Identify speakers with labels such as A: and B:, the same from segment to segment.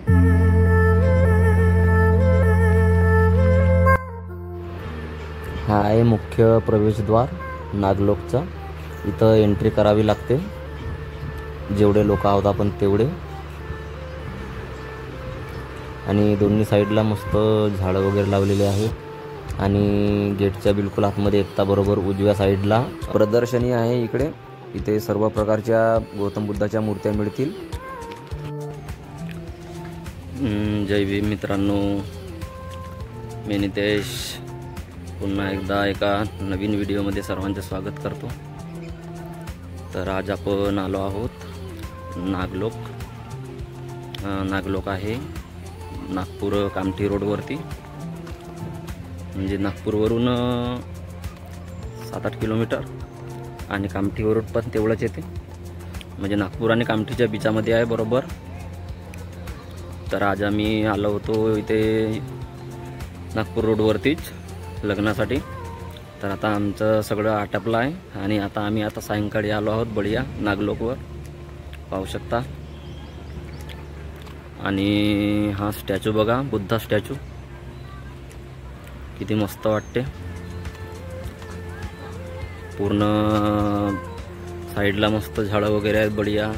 A: हा आहे मुख्य प्रवेशद्वार नागलोकचा। इथं एंट्री करावी लागते, जेवढे लोक आहोत आपण तेवढे। आणि दोन्ही साईडला मस्त झाडं वगैरे लावलेली आहेत। आणि गेटच्या बिलकुल आतमध्ये येता बरोबर उजव्या साईडला प्रदर्शनी आहे। इथे सर्व प्रकारच्या गौतम बुद्धाच्या मूर्त्या मिळतील। जय भीम मित्रांनो, मी नितेश पुन्हा एकदा एका नवीन व्हिडिओमध्ये सर्वांचे स्वागत करतो। तर आज आपण आलो आहोत नागलोक। नागलोक आहे नागपूर कामठी रोडवरती, म्हणजे नागपूरवरून 7-8 किलोमीटर आणि कामठीवरून पण तेवढंच येते, म्हणजे नागपूर आणि कामठीच्या बीचामध्ये आहे बरोबर। तर आज आम्ही आलो होतो इथे नागपूर रोडवरतीच लग्नासाठी। तर आता आमचं सगळं आटपलं आहे आणि आम्ही सायंकाळी आलो आहोत बढिया नागलोकवर, पाहू शकता। आणि हा स्टॅच्यू बघा, बुद्धा स्टॅच्यू किती मस्त वाटते। पूर्ण साईडला मस्त झाडं वगैरे आहेत बढिया।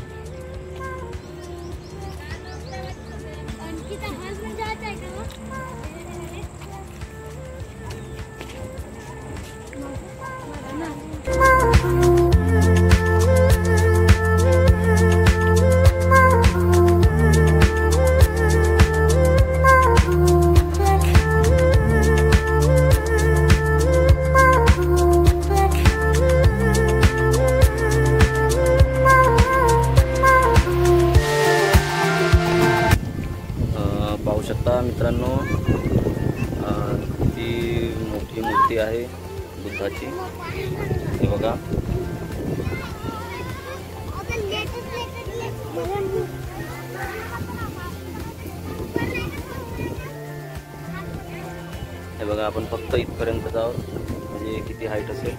A: पाहू शकता मित्रांनो, किती मोठी मूर्ती आहे बुद्धाची, हे बघा। हे बघा, आपण फक्त इथपर्यंत जाऊ, म्हणजे किती हाईट असेल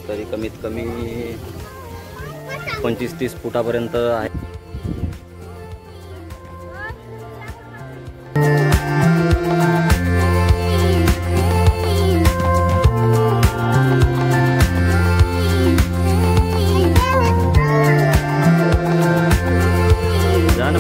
A: तरी कमीत कमी 25-30 फुटापर्यंत आहे। जान